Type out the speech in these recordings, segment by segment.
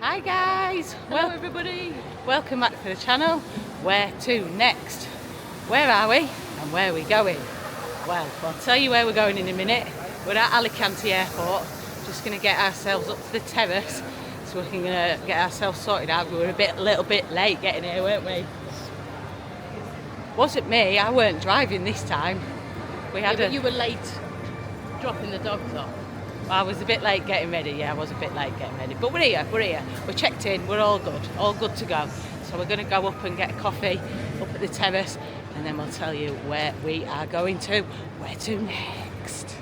Hi guys! Hello everybody! Welcome back to the channel. Where to next? Where are we and where are we going? Well, I'll tell you where we're going in a minute. We're at Alicante Airport. Just going to get ourselves up to the terrace so we can get ourselves sorted out. We were a little bit late getting here, weren't we? Wasn't me, I weren't driving this time. But you were late dropping the dogs off. I was a bit late getting ready, yeah, I was a bit late getting ready. But we're here. We're checked in, we're all good to go. So we're going to go up and get a coffee up at the terrace and then we'll tell you where we are going to. Where to next?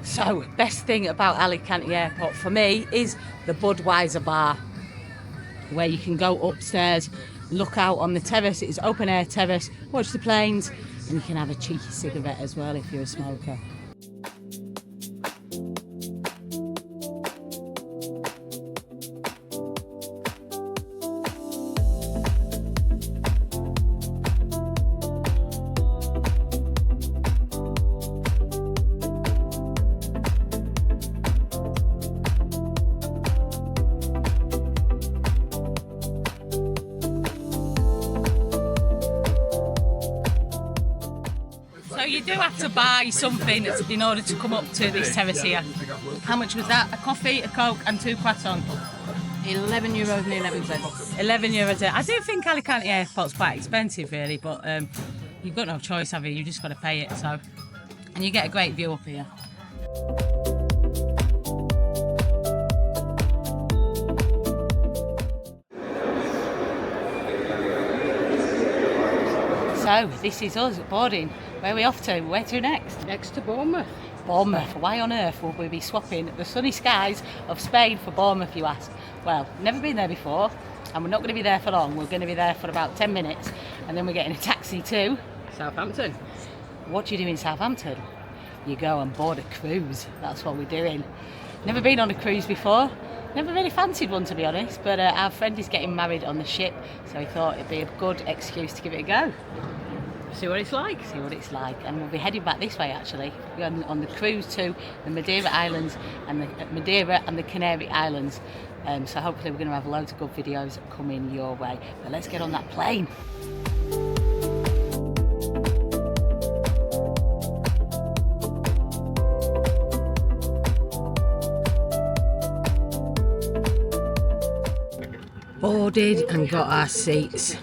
So, best thing about Alicante Airport for me is the Budweiser bar, where you can go upstairs, look out on the terrace. It's open air terrace, watch the planes, and you can have a cheeky cigarette as well if you're a smoker. So you do have to buy something in order to come up to this terrace here. How much was that? A coffee, a Coke and 2 croissants? €11 and 11 cents. €11. I do think Alicante Airport's quite expensive really, but you've got no choice, have you? You just got to pay it. So, and you get a great view up here. So this is us boarding. Where are we off to? Where to next? Next to Bournemouth. Bournemouth. Why on earth would we be swapping the sunny skies of Spain for Bournemouth, you ask? Well, never been there before, and we're not going to be there for long. We're going to be there for about 10 minutes, and then we're getting a taxi to Southampton. What do you do in Southampton? You go and board a cruise. That's what we're doing. Never been on a cruise before. Never really fancied one, to be honest, but our friend is getting married on the ship, so we thought it'd be a good excuse to give it a go. See what it's like. See what it's like, and we'll be heading back this way actually. We're on the cruise to the Madeira Islands and the Canary Islands. So hopefully we're going to have loads of good videos coming your way. But let's get on that plane. Boarded and got our seats.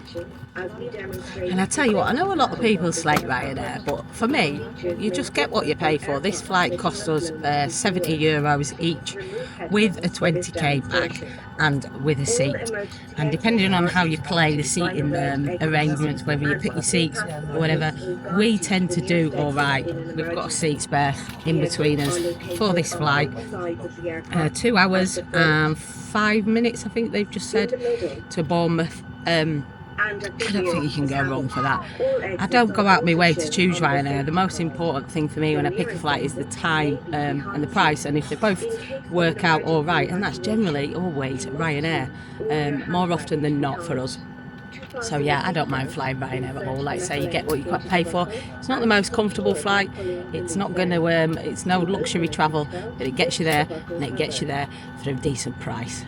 And I tell you what, I know a lot of people slate Ryanair, but for me, you just get what you pay for. This flight cost us €70 each, with a 20k bag and with a seat. And depending on how you play the seating arrangements, whether you pick your seats or whatever, we tend to do all right. We've got a seat spare in between us for this flight. 2 hours and 5 minutes, I think they've just said, to Bournemouth. I don't think you can go wrong for that. I don't go out my way to choose Ryanair. The most important thing for me when I pick a flight is the time and the price, and if they both work out all right, and that's generally always Ryanair, more often than not for us. So yeah, I don't mind flying Ryanair at all. Like I say, you get what you pay for. It's not the most comfortable flight. It's not going to. It's no luxury travel, but it gets you there, and it gets you there for a decent price.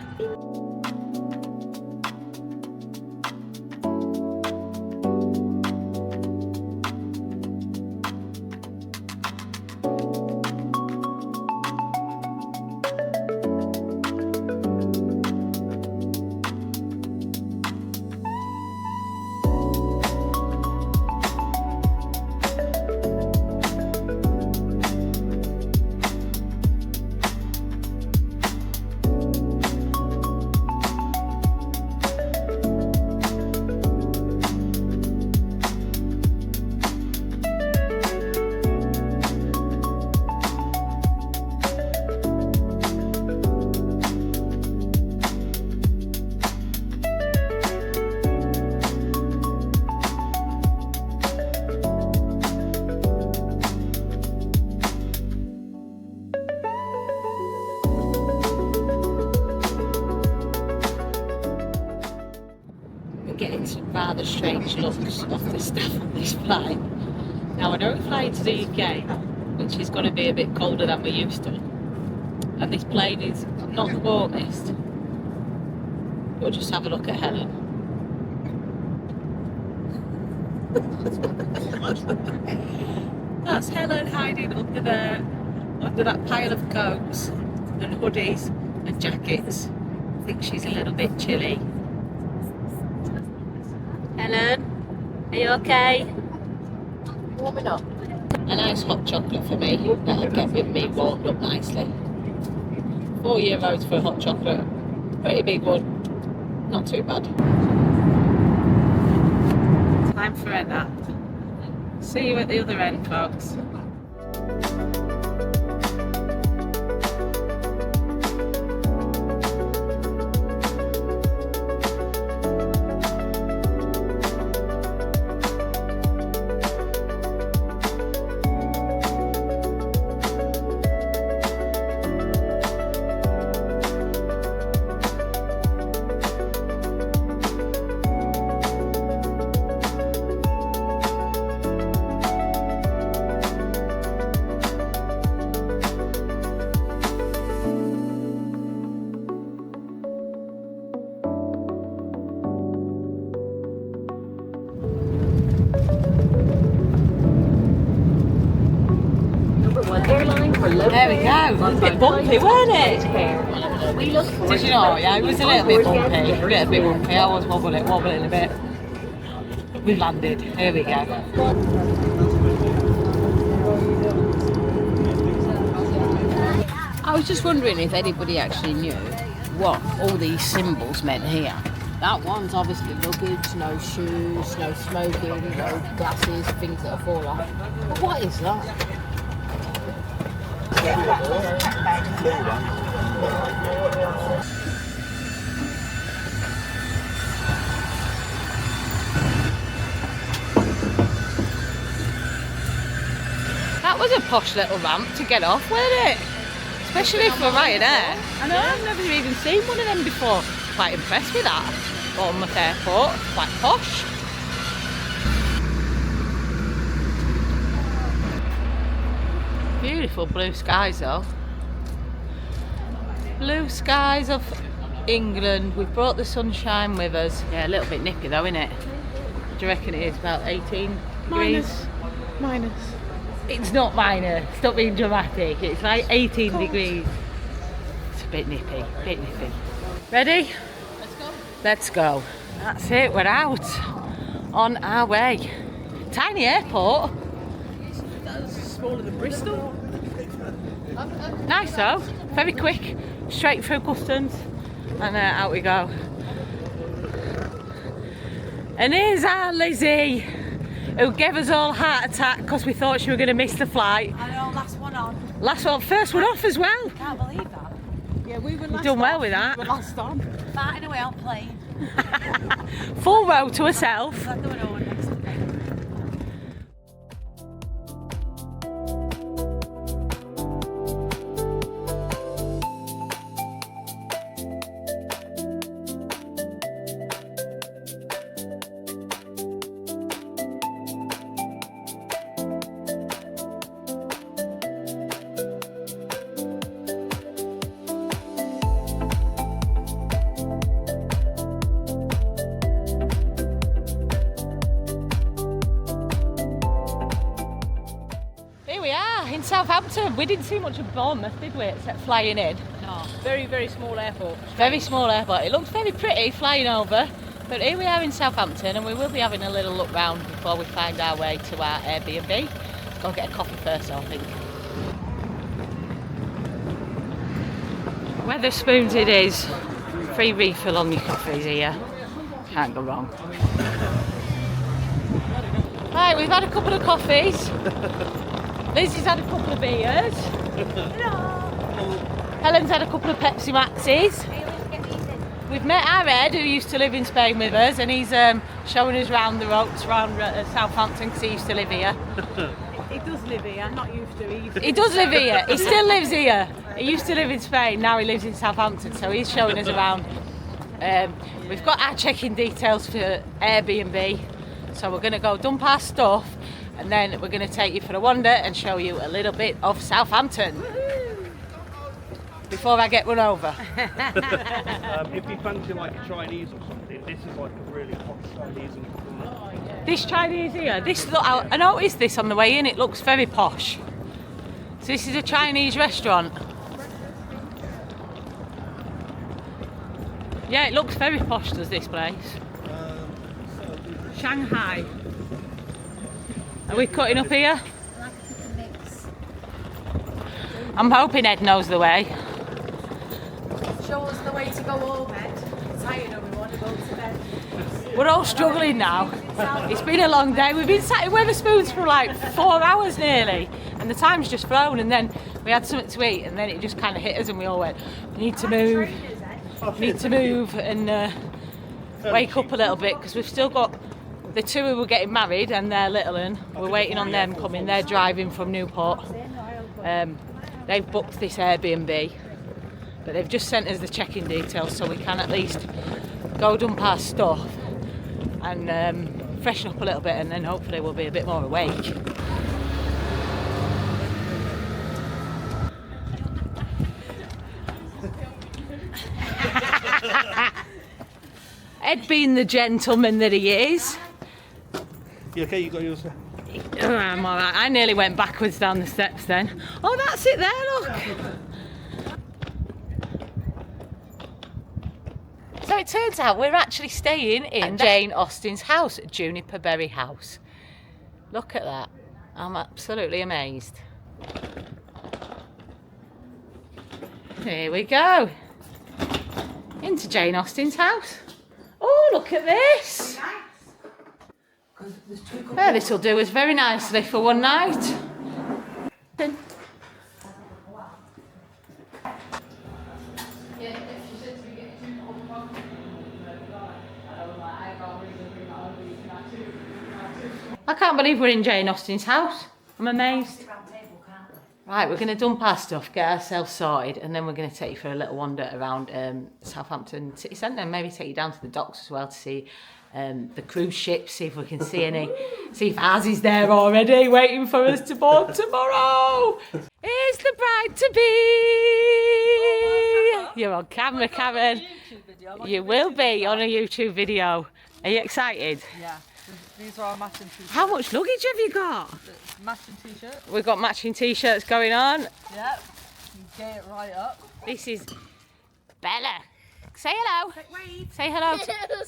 getting some rather strange looks off the staff on this flight. Now I know we're flying to the UK, which is going to be a bit colder than we're used to, and this plane is not the warmest. We'll just have a look at Helen. That's Helen hiding under there, under that pile of coats and hoodies and jackets. I think she's a little bit chilly. Helen, are you okay? Warming up. A nice hot chocolate for me. That'll get with me warmed up nicely. €4 for a hot chocolate. Pretty big one. Not too bad. Time for a nap. See you at the other end, folks. There we go. It was a bit bumpy, weren't it? Did you know? Yeah, it was a little bit bumpy. I was wobbling a bit. We've landed. Here we go. I was just wondering if anybody actually knew what all these symbols meant here. That one's obviously luggage, no shoes, no smoking, no glasses, things that'll fall off. But what is that? That was a posh little ramp to get off, wasn't it? Especially for Ryanair. I know, I've never even seen one of them before. Quite impressed with that. Bournemouth Airport, quite posh. Beautiful blue skies though. Blue skies of England. We've brought the sunshine with us. Yeah, a little bit nippy though, isn't it? Do you reckon it is about 18 degrees? Minus. It's not minus. Stop being dramatic. It's like 18 degrees. It's a bit nippy. Ready? Let's go. Let's go. That's it. We're out. On our way. Tiny airport. That's smaller than Bristol. Nice though, very quick, straight through customs, and out we go. And here's our Lizzie, who gave us all a heart attack because we thought she was going to miss the flight. I know, last one on. Last one, first one off as well. Can't believe that. Yeah, we were You've done well with that. We were last on. Farting away on plane. Full row to herself. I'm doing all next to me. In Southampton. We didn't see much of Bournemouth, did we, except flying in? No, very, very small airport. Very small airport. It looks very pretty flying over, but here we are in Southampton, and we will be having a little look round before we find our way to our Airbnb. Let's go get a coffee first, I think. Wetherspoons it is. Free refill on your coffees here. Can't go wrong. Right, we've had a couple of coffees. Lizzie's had a couple of beers. Helen's had a couple of Pepsi Maxes. We've met our Ed, who used to live in Spain with us, and he's showing us round the ropes around Southampton because he used to live here. He does live here, not used to. He does live here. He still lives here. He used to live in Spain, now he lives in Southampton, so he's showing us around. We've got our check-in details for Airbnb, so we're going to go dump our stuff and then we're going to take you for a wander and show you a little bit of Southampton. Before I get run over. If you fancy like a Chinese or something, this is like a really hot Chinese. This Chinese here, I noticed this on the way in, it looks very posh. So this is a Chinese restaurant. Yeah, it looks very posh, does this place? Shanghai. Are we cutting up here? I'm hoping Ed knows the way. Show us the way to go home, Ed. I'm tired and we want to go to bed. We're all struggling now. It's been a long day. We've been sat in Wetherspoons for like 4 hours nearly, and the time's just flown. And then we had something to eat, and then it just kind of hit us, and we all went, "We need to move, and wake up a little bit," because we've still got the two who were getting married and their little one. We're waiting on them coming. They're driving from Newport. They've booked this Airbnb, but they've just sent us the check-in details, so we can at least go dump our stuff and freshen up a little bit, and then hopefully we'll be a bit more awake. Ed being the gentleman that he is. You okay? You got yours? Oh, I'm alright. I nearly went backwards down the steps then. Oh, that's it there, look. So it turns out we're actually staying in Jane Austen's house, Juniper Berry House. Look at that. I'm absolutely amazed. Here we go. Into Jane Austen's house. Oh, look at this. Yeah, this will do us very nicely for one night. I can't believe we're in Jane Austen's house. I'm amazed. Right, we're going to dump our stuff, get ourselves sorted, and then we're going to take you for a little wander around Southampton City Centre, and maybe take you down to the docks as well to see the cruise ship, see if we can see if ours is there already, waiting for us to board tomorrow. Here's the bride-to-be. You're on camera, Karen. You will be on a YouTube video. Are you excited? Yeah. These are our matching t-shirts. How much luggage have you got? Matching t-shirts. We've got matching t-shirts going on. Yep. You get it right up. This is Bella. Say hello. Say hello.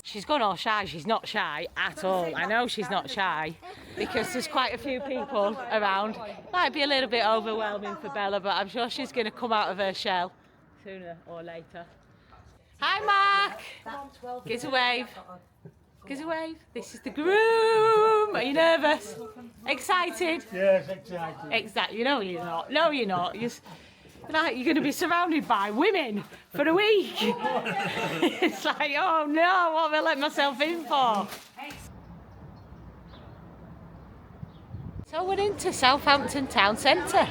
She's gone all shy. She's not shy at all. I know she's not shy because there's quite a few people around. Might be a little bit overwhelming for Bella, but I'm sure she's going to come out of her shell sooner or later. Hi, Mark. Give us a wave. Give us a wave. This is the groom. Are you nervous? Excited? Yes, excited. Exactly. No, you're not. No, you're not. You're going to be surrounded by women for a week. It's like, oh no, what have I let myself in for? So we're into Southampton town centre.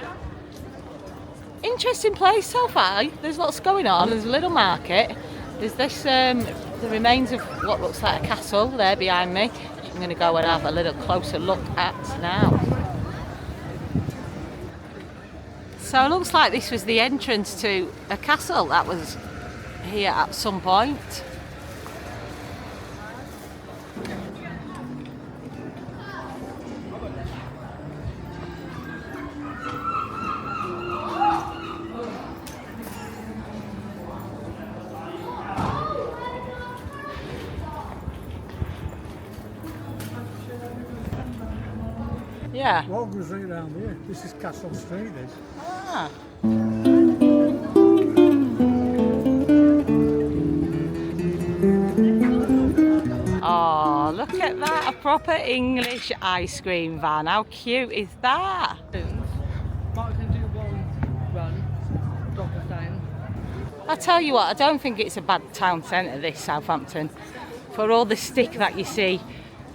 Interesting place so far. There's lots going on. There's a little market. There's this, the remains of what looks like a castle there behind me, which I'm going to go and have a little closer look at now. So it looks like this was the entrance to a castle that was here at some point. Yeah. What goes right around here? This is Castle Street, this. Ah. Oh, look at that, a proper English ice cream van. How cute is that? Mark can do one run, drop us down. I tell you what, I don't think it's a bad town centre, this Southampton. For all the stick that you see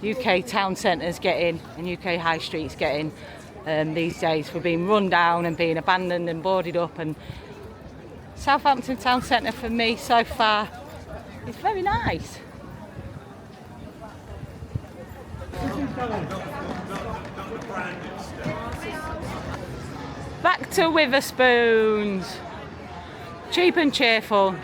UK town centres getting and UK high streets getting these days for being run down and being abandoned and boarded up, and Southampton town centre for me so far is very nice. Back to Witherspoons. Cheap and cheerful.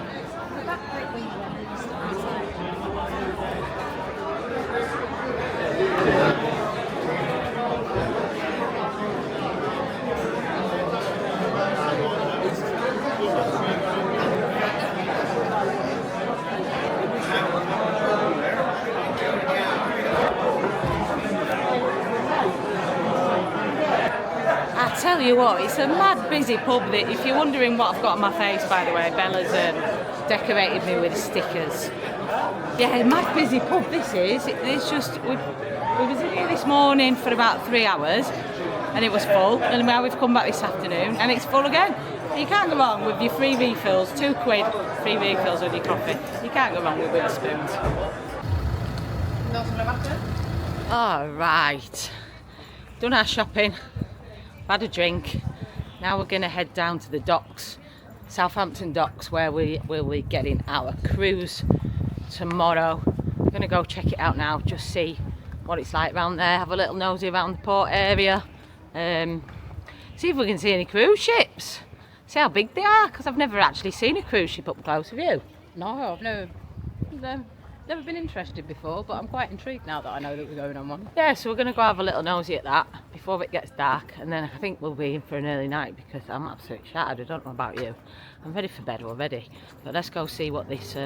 I tell you what, it's a mad busy pub. That, if you're wondering what I've got on my face, by the way, Bella's decorated me with stickers. Yeah, mad busy pub this is. It's just, we was in here this morning for about 3 hours and it was full, and now we've come back this afternoon and it's full again. You can't go wrong with your free refills, £2 free refills on your coffee. You can't go wrong with Witherspoons. All right, done our shopping, had a drink. Now we're going to head down to the docks, Southampton docks, where we will be getting our cruise tomorrow. I'm going to go check it out now, just see what it's like around there, have a little nosy around the port area, see if we can see any cruise ships, see how big they are, because I've never actually seen a cruise ship up close. Have you? No, I've never been interested before, but I'm quite intrigued now that I know that we're going on one. Yeah, so we're going to go have a little nosy at that before it gets dark, and then I think we'll be in for an early night because I'm absolutely shattered. I don't know about you. I'm ready for bed already. But let's go see what this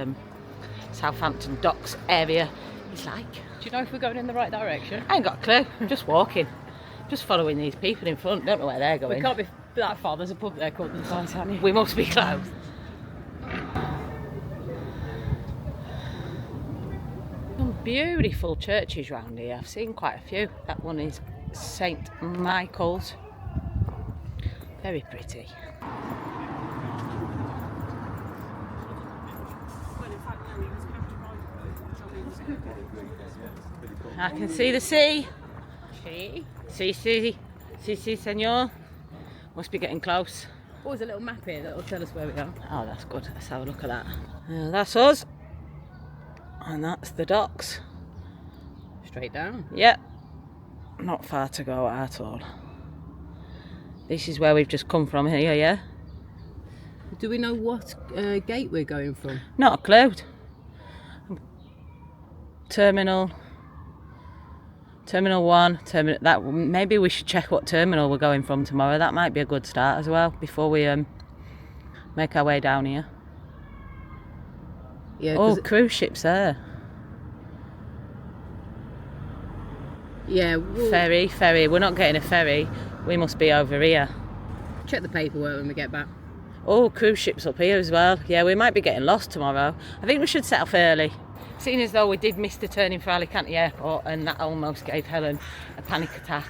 Southampton docks area is like. Do you know if we're going in the right direction? I ain't got a clue. I'm just walking. Just following these people in front. Don't know where they're going. We can't be that far. There's a pub there called the Titanic. We must be close. Some beautiful churches round here. I've seen quite a few. That one is St Michael's. Very pretty. I can see the sea. See, senor. Must be getting close. Oh, there's a little map here that'll tell us where we are. Oh, that's good. Let's have a look at that. That's us. And that's the docks. Straight down. Yep. Not far to go at all. This is where we've just come from here, yeah? Do we know what gate we're going from? Not a clue. Terminal 1, that maybe we should check what terminal we're going from tomorrow. That might be a good start as well before we make our way down here. Yeah. Oh, cruise ships there. Yeah. Ferry. We're not getting a ferry. We must be over here. Check the paperwork when we get back. Oh, cruise ships up here as well. Yeah, we might be getting lost tomorrow. I think we should set off early. Seeing as though we did miss the turning for Alicante Airport, and that almost gave Helen a panic attack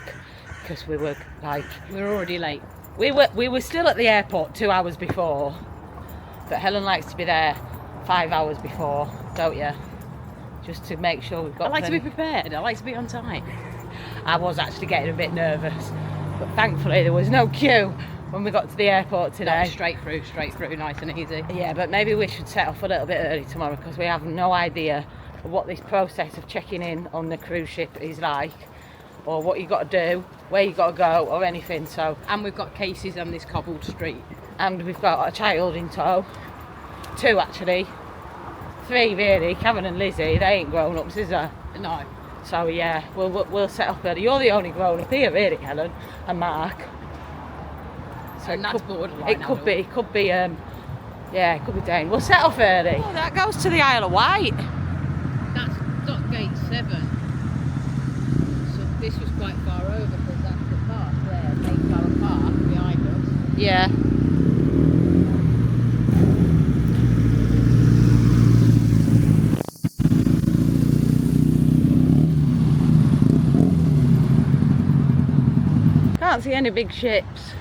because we were like... We're already late. We were still at the airport 2 hours before, but Helen likes to be there 5 hours before, don't you? Just to make sure we've got... I like to be prepared. I like to be on time. I was actually getting a bit nervous, but thankfully there was no queue when we got to the airport today. Straight through, nice and easy. Yeah, but maybe we should set off a little bit early tomorrow because we have no idea what this process of checking in on the cruise ship is like, or what you got to do, where you got to go, or anything. So, and we've got cases on this cobbled street, and we've got a child in tow. 2 actually, 3 really. Karen and Lizzie, they ain't grown ups, is there? No. So yeah, we'll set off early. You're the only grown up here, really, Helen, and Mark. So and that's borderline. It could be, yeah, it could be Dane. We'll set off early. Oh, that goes to the Isle of Wight. That's dock gate 7. So this was quite far over because that's the park there, Mayflower Park behind us. Yeah. Can't see any big ships.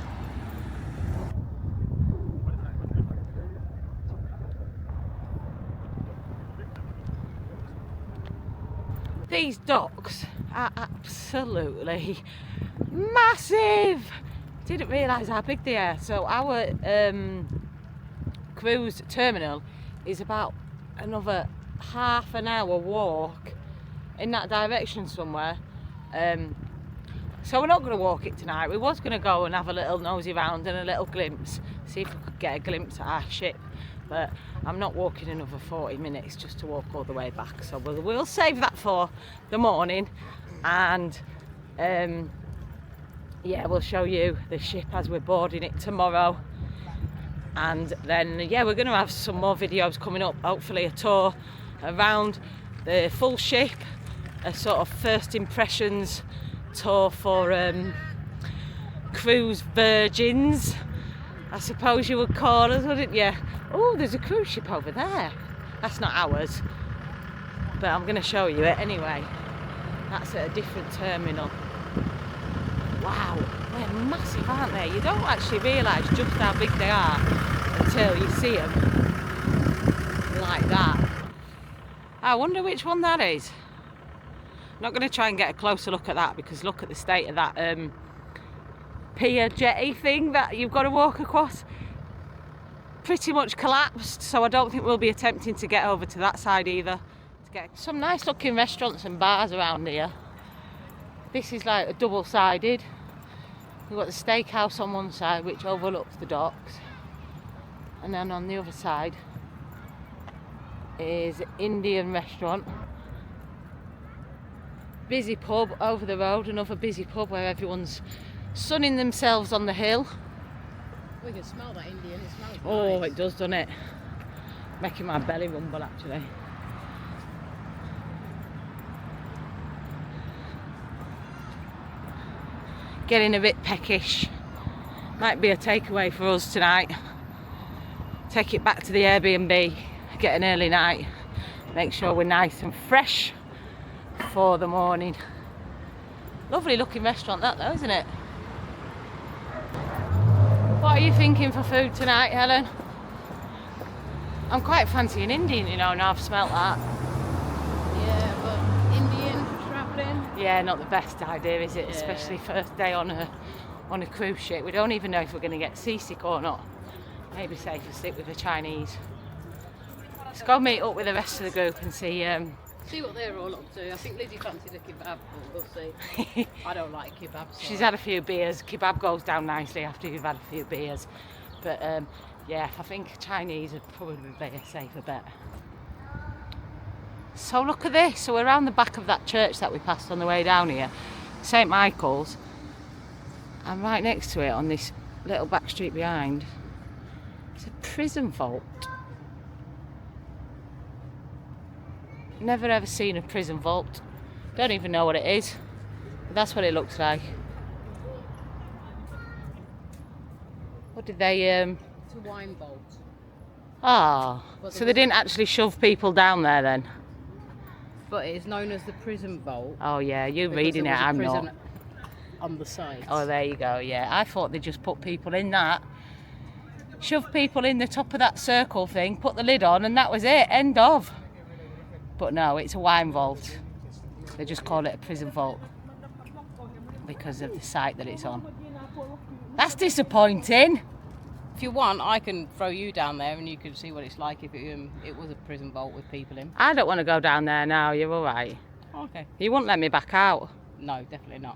These docks are absolutely massive. Didn't realise how big they are. So our cruise terminal is about another ½ an hour walk in that direction somewhere. So we're not going to walk it tonight. We was going to go and have a little nosy round and a little glimpse, see if we could get a glimpse at our ship. But I'm not walking another 40 minutes just to walk all the way back. So we'll save that for the morning, and yeah, we'll show you the ship as we're boarding it tomorrow. And then yeah, we're going to have some more videos coming up, hopefully a tour around the full ship, a sort of first impressions tour for cruise virgins, I suppose you would call us, wouldn't you? Oh, there's a cruise ship over there. That's not ours, but I'm going to show you it anyway. That's at a different terminal. Wow, they're massive, aren't they? You don't actually realise just how big they are until you see them like that. I wonder which one that is. I'm not going to try and get a closer look at that, because look at the state of that pier jetty thing that you've got to walk across. Pretty much collapsed, so I don't think we'll be attempting to get over to that side either. To get some nice looking restaurants and bars around here. This is like a double-sided. We've got the steakhouse on one side, which overlooks the docks, and then on the other side is Indian restaurant. Busy pub over the road, another busy pub where everyone's sunning themselves on the hill. We can smell that Indian, it smells Oh, nice. it does, doesn't it? Making my belly rumble actually. Getting a bit peckish. Might be a takeaway for us tonight. Take it back to the Airbnb, get an early night, make sure we're nice and fresh for the morning. Lovely looking restaurant that though, isn't it? What are you thinking for food tonight, Helen? I'm quite fancying Indian, you know, now I've smelt that. Yeah, but Indian travelling? Yeah, not the best idea, is it? Yeah. Especially first day on a cruise ship. We don't even know if we're going to get seasick or not. Maybe safer stick with the Chinese. Let's go meet up with the rest of the group and see. See what they're all up to. I think Lizzie fancied a kebab, but we'll see. I don't like kebabs. So. She's had a few beers. Kebab goes down nicely after you've had a few beers. But yeah, I think Chinese would probably be a safer bet. So look at this. So we're around the back of that church that we passed on the way down here, St Michael's. And right next to it, on this little back street behind, it's a prison vault. Never ever seen a prison vault. Don't even know what it is. But that's what it looks like. What did they It's a wine vault. Ah, so they didn't actually shove people down there then? But it's known as the prison vault. Oh yeah, you're because reading there it, was a I'm prison not. on the side. Oh, there you go, yeah. I thought they just put people in that. Shove people in the top of that circle thing, put the lid on, and that was it, end of. But no, it's a wine vault. They just call it a prison vault because of the site that it's on. That's disappointing. If you want, I can throw you down there and you can see what it's like if it was a prison vault with people in. I don't want to go down there now, you're all right. Okay. You wouldn't let me back out. No, definitely not.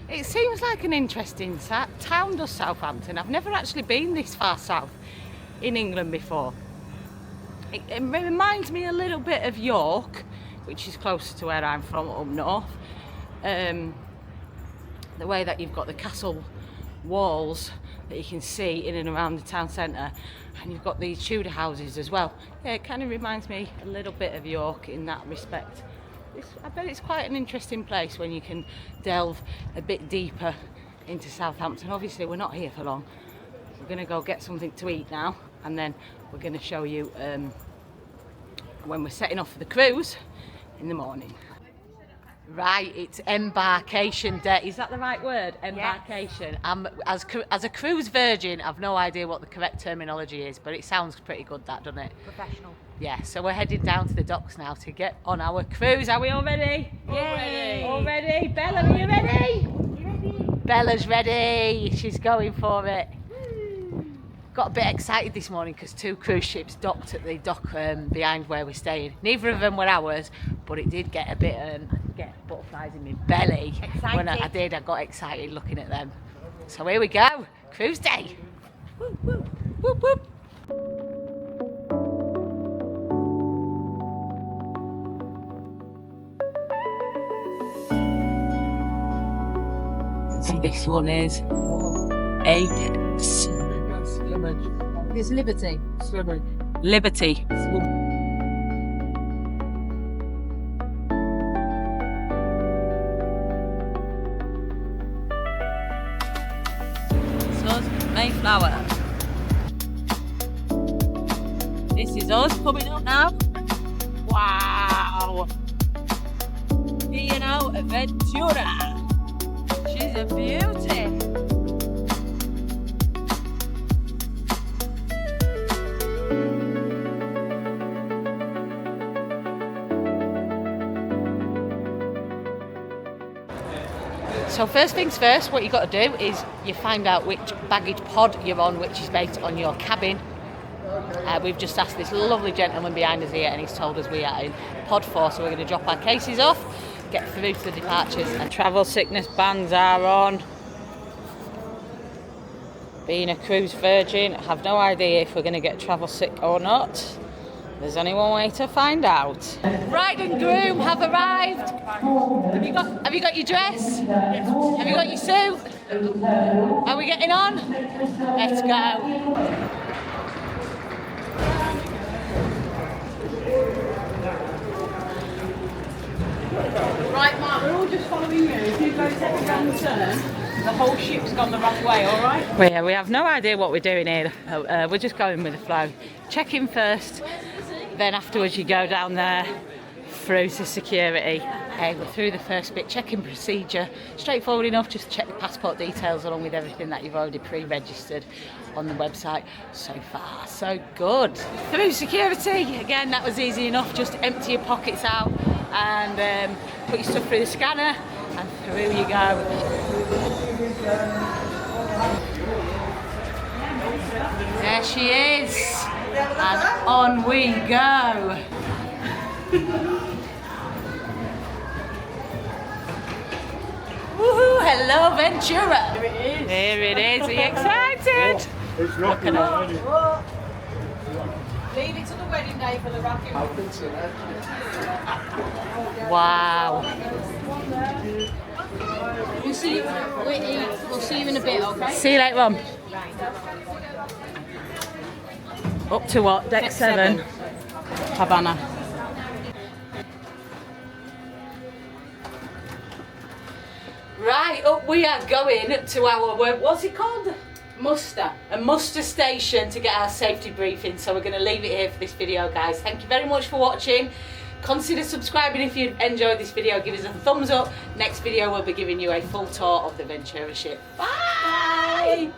It seems like an interesting town, does Southampton. I've never actually been this far south in England before. It reminds me a little bit of York, which is closer to where I'm from, up north. The way that you've got the castle walls that you can see in and around the town centre, and you've got these Tudor houses as well. Yeah, it kind of reminds me a little bit of York in that respect. I bet it's quite an interesting place when you can delve a bit deeper into Southampton. Obviously we're not here for long. We're going to go get something to eat now, and then we're going to show you when we're setting off for the cruise in the morning. Right, it's embarkation day. Is that the right word? Embarkation. Yes. As a cruise virgin, I've no idea what the correct terminology is, but it sounds pretty good, that, doesn't it? Professional. Yeah, so we're headed down to the docks now to get on our cruise. Are we all ready? Yay! All ready? Bella, are you ready? You ready? Bella's ready. She's going for it. Got a bit excited this morning because 2 cruise ships docked at the dock behind where we're staying. Neither of them were ours, but it did get a bit, get butterflies in my belly. Excited. When I got excited looking at them. So here we go, cruise day. Woo, woo, whoop, whoop. So this one is Apex. It's Liberty. Liberty. This is us, Mayflower. This is us coming up now. Wow. P&O Ventura. She's a beauty. So first things first, what you've got to do is you find out which baggage pod you're on, which is based on your cabin. We've just asked this lovely gentleman behind us here and he's told us we are in pod 4, so we're going to drop our cases off, get through to the departures. And travel sickness bans are on. Being a cruise virgin, I have no idea if we're going to get travel sick or not. There's only one way to find out. Bride and groom have arrived. Have you got your dress? Yes. Have you got your suit? Are we getting on? Let's go. Right, Mark, we're all just following you. If you go take a round turn, the whole ship's gone the wrong way, all right? Well, yeah, we have no idea what we're doing here. We're just going with the flow. Check in first, then afterwards you go down there through to security. We're through the first bit, check-in procedure. Straightforward enough, just check the passport details along with everything that you've already pre-registered on the website. So far, so good. Through security, again, that was easy enough. Just empty your pockets out and put your stuff through the scanner and through you go. There she is, and on we go. Woohoo! Hello, Ventura. Here it is. Here it is. Are you excited? It's rocking already. Leave it to the wedding day for the rocking. Wow. We'll see you in a bit, okay? See you later on. Up to what? Deck 7. Havana. Right, up we are going to our, what's it called? Muster. A muster station to get our safety briefing. So we're going to leave it here for this video, guys. Thank you very much for watching. Consider subscribing if you enjoyed this video. Give us a thumbs up. Next video we'll be giving you a full tour of the Ventura ship. Bye!